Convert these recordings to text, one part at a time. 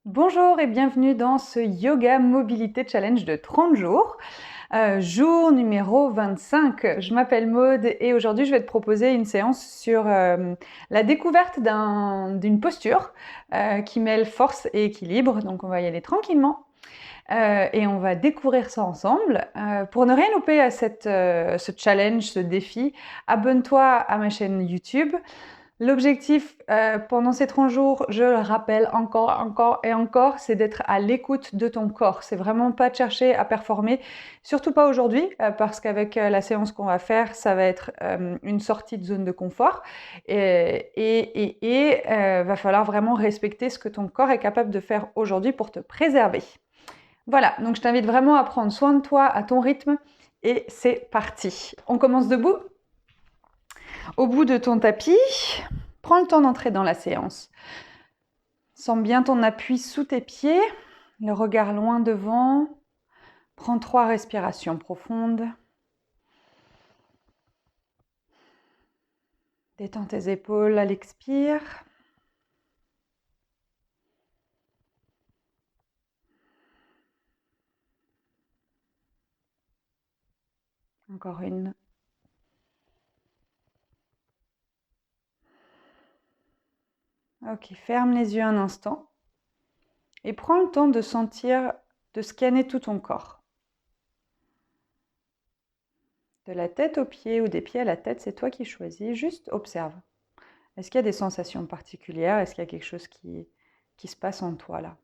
Bonjour et bienvenue dans ce Yoga Mobilité Challenge de 30 jours. Jour numéro 25. Je m'appelle Maude et aujourd'hui je vais te proposer une séance sur la découverte d'une posture qui mêle force et équilibre. Donc on va y aller tranquillement et on va découvrir ça ensemble. Pour ne rien louper à ce challenge, ce défi, abonne-toi à ma chaîne YouTube. L'objectif pendant ces 30 jours, je le rappelle encore et encore, c'est d'être à l'écoute de ton corps. C'est vraiment pas de chercher à performer, surtout pas aujourd'hui, parce qu'avec la séance qu'on va faire, ça va être une sortie de zone de confort et va falloir vraiment respecter ce que ton corps est capable de faire aujourd'hui pour te préserver. Voilà, donc je t'invite vraiment à prendre soin de toi à ton rythme et c'est parti. On commence debout. Au bout de ton tapis, prends le temps d'entrer dans la séance. Sens bien ton appui sous tes pieds, le regard loin devant. Prends 3 respirations profondes. Détends tes épaules à l'expire. Encore une. Ok, ferme les yeux un instant et prends le temps de sentir, de scanner tout ton corps. De la tête aux pieds ou des pieds à la tête, c'est toi qui choisis. Juste observe. Est-ce qu'il y a des sensations particulières? Est-ce qu'il y a quelque chose qui se passe en toi là?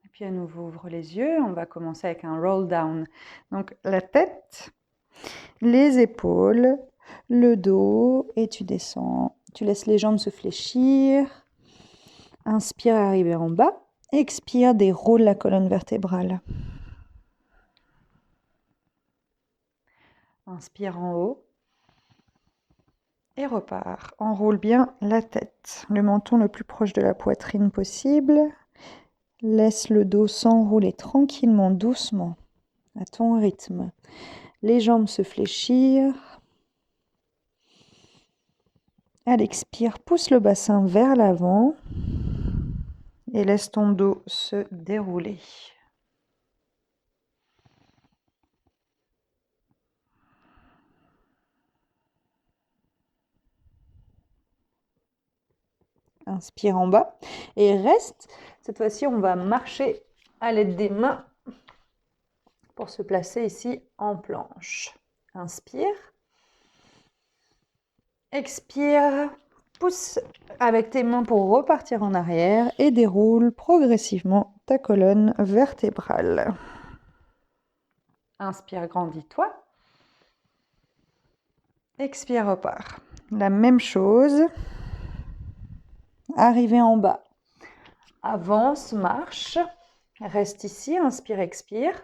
Et puis à nouveau, ouvre les yeux. On va commencer avec un roll down. Donc la tête, les épaules, le dos et tu descends. Tu laisses les jambes se fléchir. Inspire, arriver en bas. Expire, déroule la colonne vertébrale. Inspire en haut. Et repars. Enroule bien la tête. Le menton le plus proche de la poitrine possible. Laisse le dos s'enrouler tranquillement, doucement, à ton rythme. Les jambes se fléchir. À l'expire, pousse le bassin vers l'avant et laisse ton dos se dérouler. Inspire en bas et reste. Cette fois-ci, on va marcher à l'aide des mains pour se placer ici en planche. Inspire. Expire. Pousse avec tes mains pour repartir en arrière et déroule progressivement ta colonne vertébrale. Inspire, grandis-toi. Expire, repars. La même chose. Arriver en bas. Avance, marche. Reste ici, inspire, expire.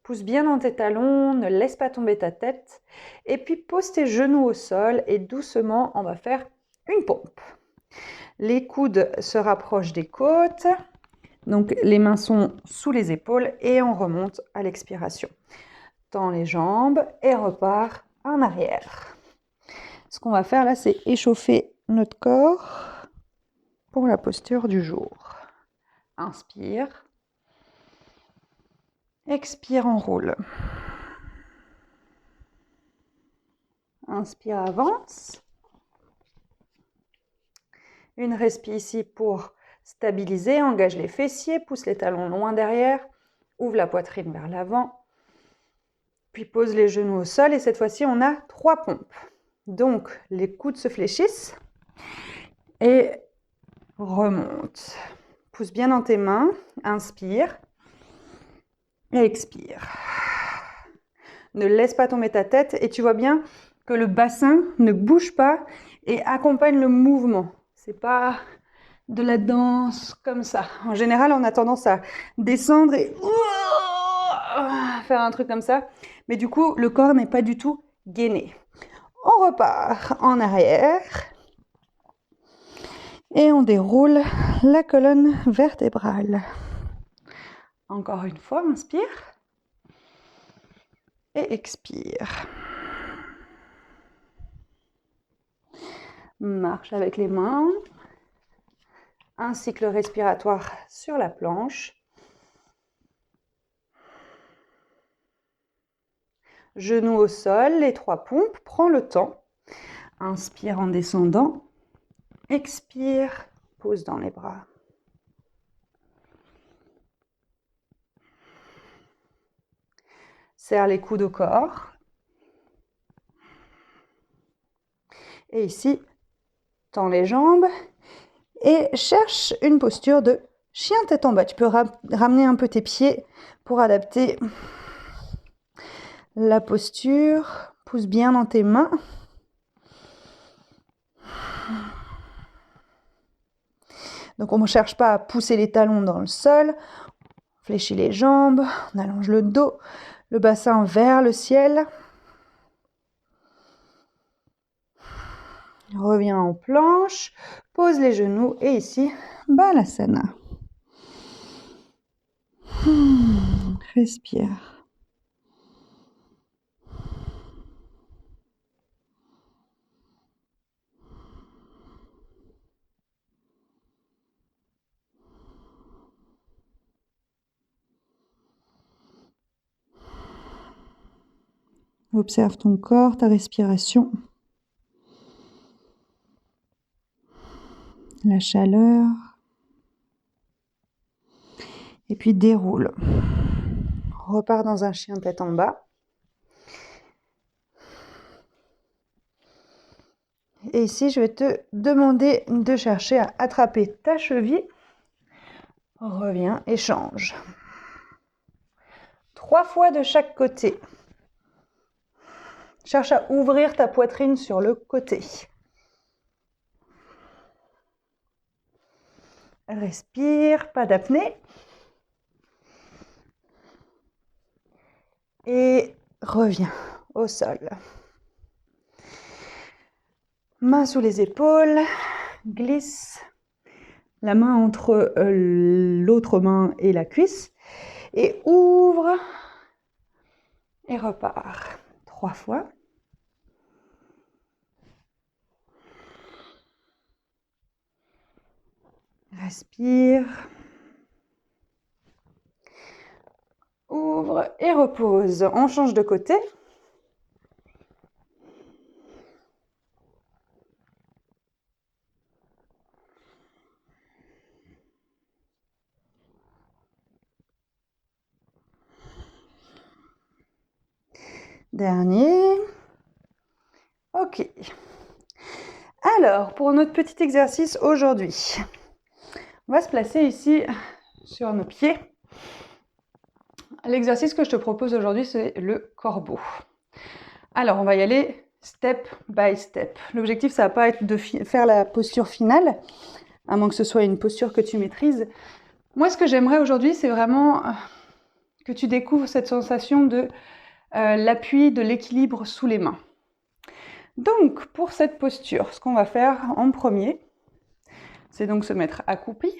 Pousse bien dans tes talons, ne laisse pas tomber ta tête. Et puis pose tes genoux au sol et doucement, on va faire une pompe. Les coudes se rapprochent des côtes. Donc les mains sont sous les épaules et on remonte à l'expiration. Tends les jambes et repart en arrière. Ce qu'on va faire là, c'est échauffer notre corps pour la posture du jour. Inspire. Expire, enroule. Inspire, avance. Une respi ici pour stabiliser. Engage les fessiers, pousse les talons loin derrière. Ouvre la poitrine vers l'avant. Puis pose les genoux au sol et cette fois-ci, on a 3 pompes. Donc, les coudes se fléchissent et remonte. Pousse bien dans tes mains. Inspire. Et expire. Ne laisse pas tomber ta tête et tu vois bien que le bassin ne bouge pas et accompagne le mouvement. C'est pas de la danse comme ça. En général, on a tendance à descendre et faire un truc comme ça. Mais du coup, le corps n'est pas du tout gainé. On repart en arrière. Et on déroule la colonne vertébrale. Encore une fois, inspire. Et expire. Marche avec les mains. Un cycle respiratoire sur la planche. Genoux au sol, les 3 pompes. Prends le temps. Inspire en descendant. Expire. Pose dans les bras. Serre les coudes au corps. Et ici, tends les jambes et cherche une posture de chien tête en bas. Tu peux ramener un peu tes pieds pour adapter la posture. Pousse bien dans tes mains. Donc on ne cherche pas à pousser les talons dans le sol. On fléchit les jambes, on allonge le dos, le bassin vers le ciel. Reviens en planche, pose les genoux et ici, Balasana. Respire. Observe ton corps, ta respiration, la chaleur. Et puis déroule. Repars dans un chien tête en bas. Et ici, je vais te demander de chercher à attraper ta cheville. Reviens et change. 3 fois de chaque côté. Cherche à ouvrir ta poitrine sur le côté. Respire, pas d'apnée. Et reviens au sol. Main sous les épaules, glisse la main entre l'autre main et la cuisse. Et ouvre et repart. 3 fois. Respire. Ouvre et repose. On change de côté. Dernier. Ok. Alors, pour notre petit exercice aujourd'hui, on va se placer ici sur nos pieds. L'exercice que je te propose aujourd'hui, c'est le corbeau. Alors, on va y aller step by step. L'objectif, ça va pas être de faire la posture finale, à moins que ce soit une posture que tu maîtrises. Moi, ce que j'aimerais aujourd'hui, c'est vraiment que tu découvres cette sensation de l'appui, de l'équilibre sous les mains. Donc, pour cette posture, ce qu'on va faire en premier, c'est donc se mettre accroupi,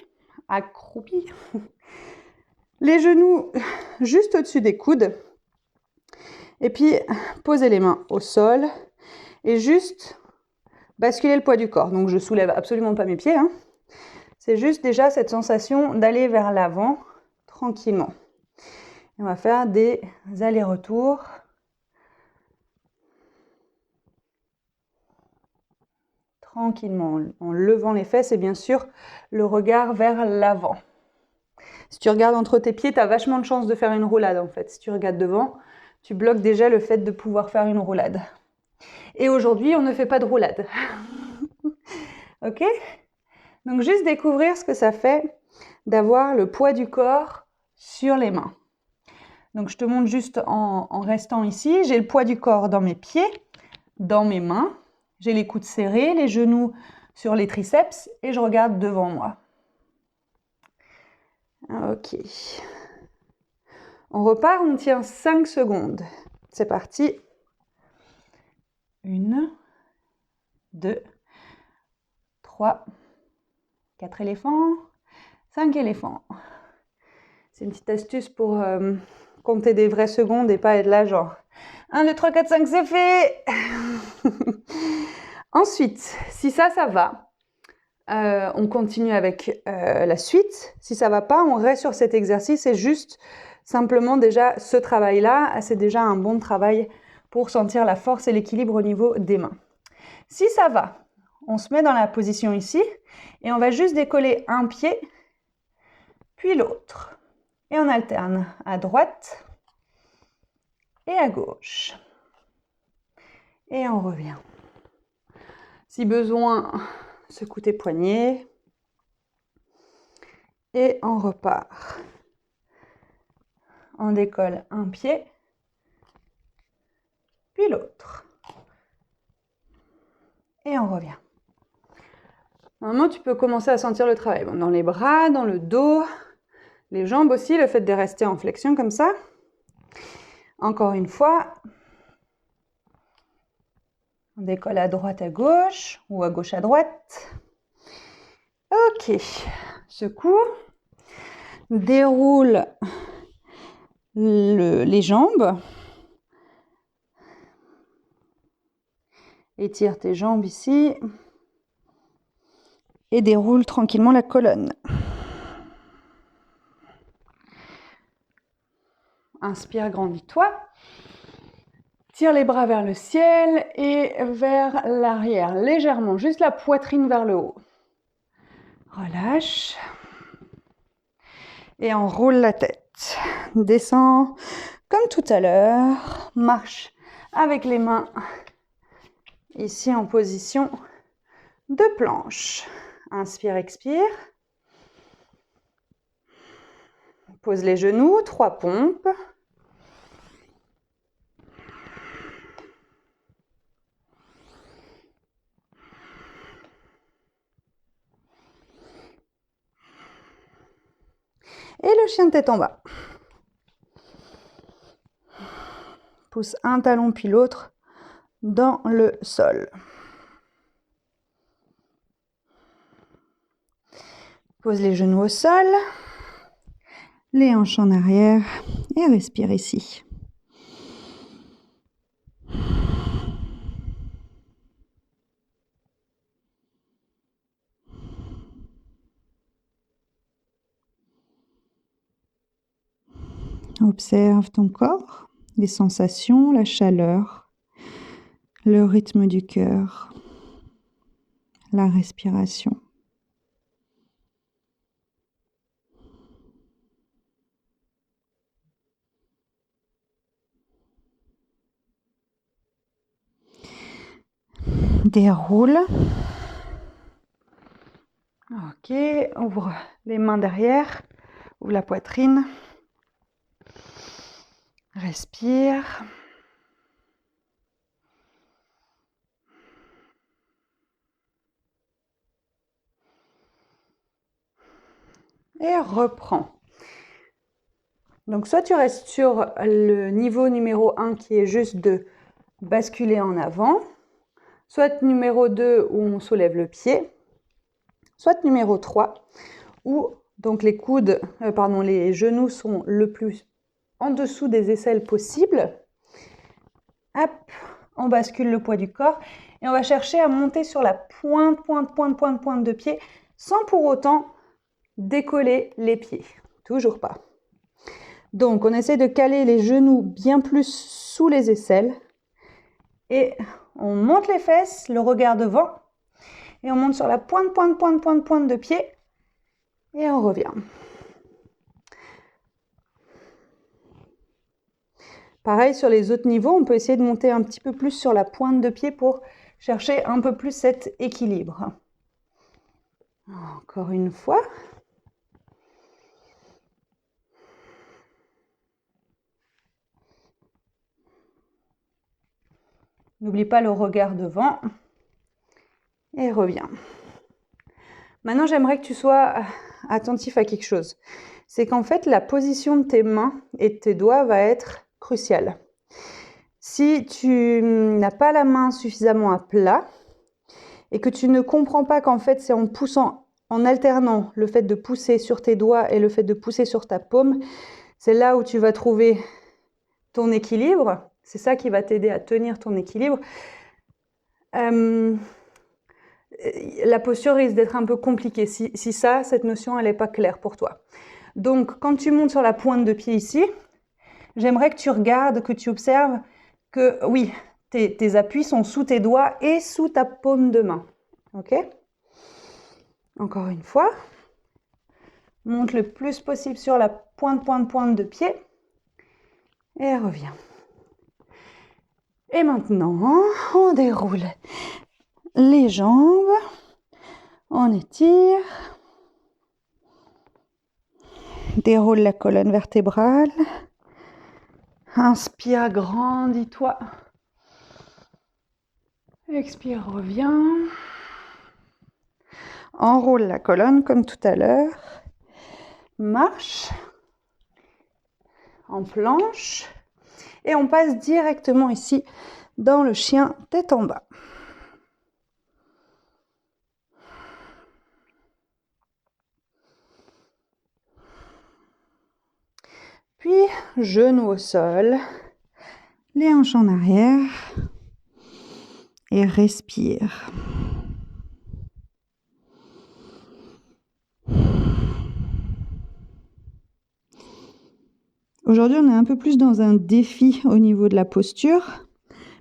les genoux juste au-dessus des coudes, et puis poser les mains au sol, et juste basculer le poids du corps. Donc, je soulève absolument pas mes pieds, hein. C'est juste déjà cette sensation d'aller vers l'avant, tranquillement. Et on va faire des allers-retours. Tranquillement, en levant les fesses et bien sûr le regard vers l'avant. Si tu regardes entre tes pieds, tu as vachement de chances de faire une roulade en fait. Si tu regardes devant, tu bloques déjà le fait de pouvoir faire une roulade. Et aujourd'hui, on ne fait pas de roulade. Ok ? Donc juste découvrir ce que ça fait d'avoir le poids du corps sur les mains. Donc je te montre juste en restant ici. J'ai le poids du corps dans mes pieds, dans mes mains. J'ai les coudes serrés, les genoux sur les triceps et je regarde devant moi. Ok. On repart, on tient 5 secondes. C'est parti. 1, 2, 3, 4 éléphants, 5 éléphants. C'est une petite astuce pour compter des vraies secondes et pas être là genre 1, 2, 3, 4, 5, c'est fait. Ensuite, si ça va, on continue avec la suite. Si ça va pas, on reste sur cet exercice et juste simplement déjà ce travail-là, c'est déjà un bon travail pour sentir la force et l'équilibre au niveau des mains. Si ça va, on se met dans la position ici et on va juste décoller un pied, puis l'autre. Et on alterne à droite et à gauche. Et on revient. Si besoin, secoue tes poignets. Et on repart. On décolle un pied, puis l'autre. Et on revient. Normalement, tu peux commencer à sentir le travail. Dans les bras, dans le dos, les jambes aussi, le fait de rester en flexion comme ça. Encore une fois, on décolle à droite à gauche ou à gauche à droite. Ok, secoue. Déroule les jambes. Étire tes jambes ici. Et déroule tranquillement la colonne. Inspire, grandis-toi. Tire les bras vers le ciel et vers l'arrière, légèrement, juste la poitrine vers le haut. Relâche. Et on roule la tête. Descends comme tout à l'heure. Marche avec les mains ici en position de planche. Inspire, expire. Pose les genoux, 3 pompes. Et le chien de tête en bas. Pousse un talon puis l'autre dans le sol. Pose les genoux au sol, les hanches en arrière et respire ici. Observe ton corps, les sensations, la chaleur, le rythme du cœur, la respiration. Déroule. Ok, ouvre les mains derrière, ouvre la poitrine. Respire. Et reprends. Donc soit tu restes sur le niveau numéro 1 qui est juste de basculer en avant, soit numéro 2 où on soulève le pied, soit numéro 3 où donc les les genoux sont le plus en dessous des aisselles possible. Hop, on bascule le poids du corps et on va chercher à monter sur la pointe de pied sans pour autant décoller les pieds. Toujours pas. Donc, on essaie de caler les genoux bien plus sous les aisselles et on monte les fesses, le regard devant et on monte sur la pointe de pied et on revient. Pareil, sur les autres niveaux, on peut essayer de monter un petit peu plus sur la pointe de pied pour chercher un peu plus cet équilibre. Encore une fois. N'oublie pas le regard devant. Et reviens. Maintenant, j'aimerais que tu sois attentif à quelque chose. C'est qu'en fait, la position de tes mains et de tes doigts va être cruciale. Si tu n'as pas la main suffisamment à plat et que tu ne comprends pas qu'en fait, c'est en poussant, en alternant le fait de pousser sur tes doigts et le fait de pousser sur ta paume, c'est là où tu vas trouver ton équilibre. C'est ça qui va t'aider à tenir ton équilibre. la posture risque d'être un peu compliquée si cette notion elle n'est pas claire pour toi. Donc quand tu montes sur la pointe de pied ici, j'aimerais que tu regardes, que tu observes que oui, tes appuis sont sous tes doigts et sous ta paume de main. Ok? Encore une fois, monte le plus possible sur la pointe de pied et reviens. Et maintenant, on déroule les jambes, on étire, déroule la colonne vertébrale, inspire, agrandis-toi, expire, reviens, enroule la colonne comme tout à l'heure, marche en planche et on passe directement ici dans le chien tête en bas. Puis, genoux au sol, les hanches en arrière et respire. Aujourd'hui, on est un peu plus dans un défi au niveau de la posture,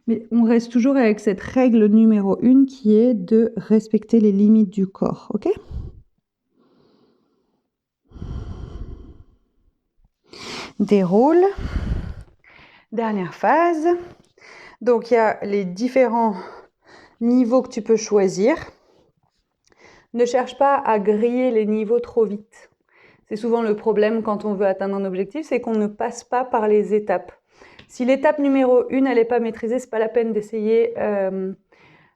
mais on reste toujours avec cette règle numéro 1 qui est de respecter les limites du corps, ok ? Déroule. Dernière phase. Donc, il y a les différents niveaux que tu peux choisir. Ne cherche pas à griller les niveaux trop vite. C'est souvent le problème quand on veut atteindre un objectif, c'est qu'on ne passe pas par les étapes. Si l'étape numéro 1, elle n'est pas maîtrisée, c'est pas la peine d'essayer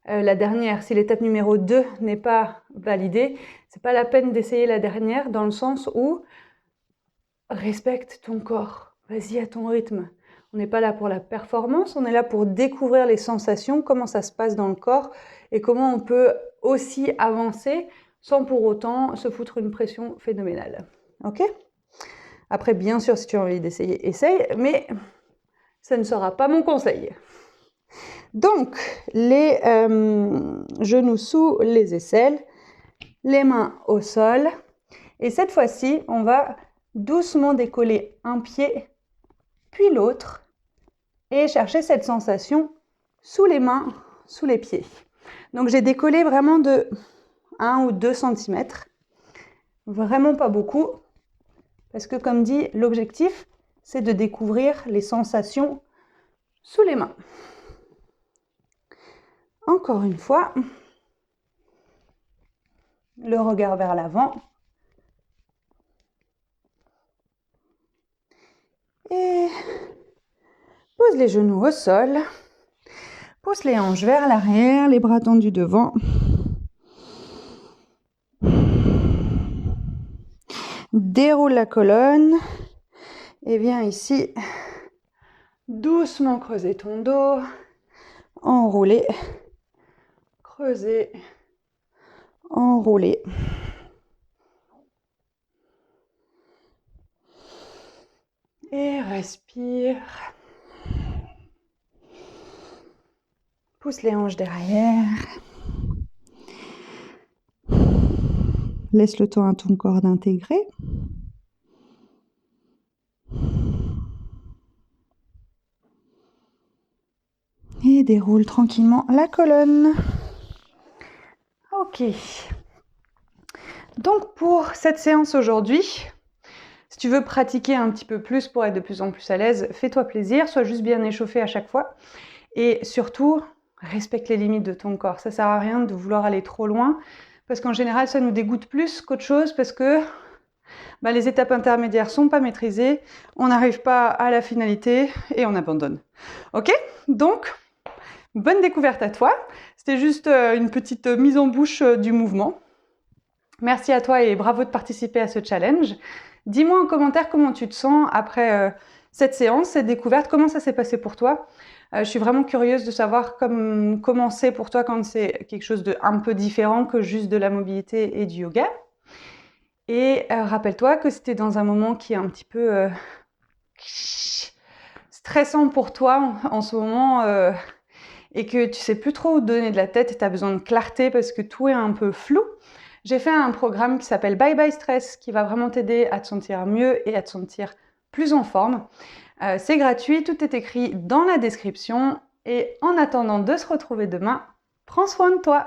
la dernière. Si l'étape numéro 2 n'est pas validée, c'est pas la peine d'essayer la dernière, dans le sens où respecte ton corps, vas-y à ton rythme. On n'est pas là pour la performance, on est là pour découvrir les sensations, comment ça se passe dans le corps et comment on peut aussi avancer sans pour autant se foutre une pression phénoménale. Ok ? Après, bien sûr, si tu as envie d'essayer, essaye, mais ça ne sera pas mon conseil. Donc, les genoux sous les aisselles, les mains au sol. Et cette fois-ci, on va doucement décoller un pied, puis l'autre, et chercher cette sensation sous les mains, sous les pieds. Donc, j'ai décollé vraiment de 1 ou 2 cm. Vraiment pas beaucoup. Parce que comme dit, l'objectif, c'est de découvrir les sensations sous les mains. Encore une fois, le regard vers l'avant. Et pose les genoux au sol. Pousse les hanches vers l'arrière, les bras tendus devant. Déroule la colonne. Et viens ici, doucement creuser ton dos. Enrouler. Creuser. Enrouler. Et respire. Pousse les hanches derrière. Laisse le temps à ton corps d'intégrer. Et déroule tranquillement la colonne. Ok. Donc pour cette séance aujourd'hui, si tu veux pratiquer un petit peu plus pour être de plus en plus à l'aise, fais-toi plaisir, sois juste bien échauffé à chaque fois. Et surtout, respecte les limites de ton corps. Ça sert à rien de vouloir aller trop loin, parce qu'en général, ça nous dégoûte plus qu'autre chose, parce que les étapes intermédiaires sont pas maîtrisées, on n'arrive pas à la finalité et on abandonne. Ok ? Donc, bonne découverte à toi. C'était juste une petite mise en bouche du mouvement. Merci à toi et bravo de participer à ce challenge. Dis-moi en commentaire comment tu te sens après cette séance, cette découverte, comment ça s'est passé pour toi. Je suis vraiment curieuse de savoir comment c'est pour toi quand c'est quelque chose de un peu différent que juste de la mobilité et du yoga. Et rappelle-toi que c'était dans un moment qui est un petit peu stressant pour toi en ce moment et que tu sais plus trop où te donner de la tête et tu as besoin de clarté parce que tout est un peu flou, j'ai fait un programme qui s'appelle Bye Bye Stress qui va vraiment t'aider à te sentir mieux et à te sentir plus en forme. C'est gratuit, tout est écrit dans la description et en attendant de se retrouver demain, prends soin de toi!